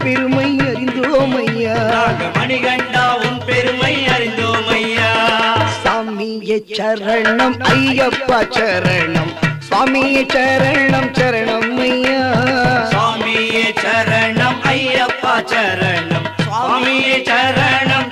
பெருமை அறிந்தோம் ஐயா. மணிகண்டா உன் பெருமை அறிந்தோம் ஐயா. சாமியே சரணம் ஐயப்பா சரணம், சுவாமியே சரணம் சரணம் ஐயா. சுவாமியே சரணம் ஐயப்பா சரணம், சுவாமியே சரணம்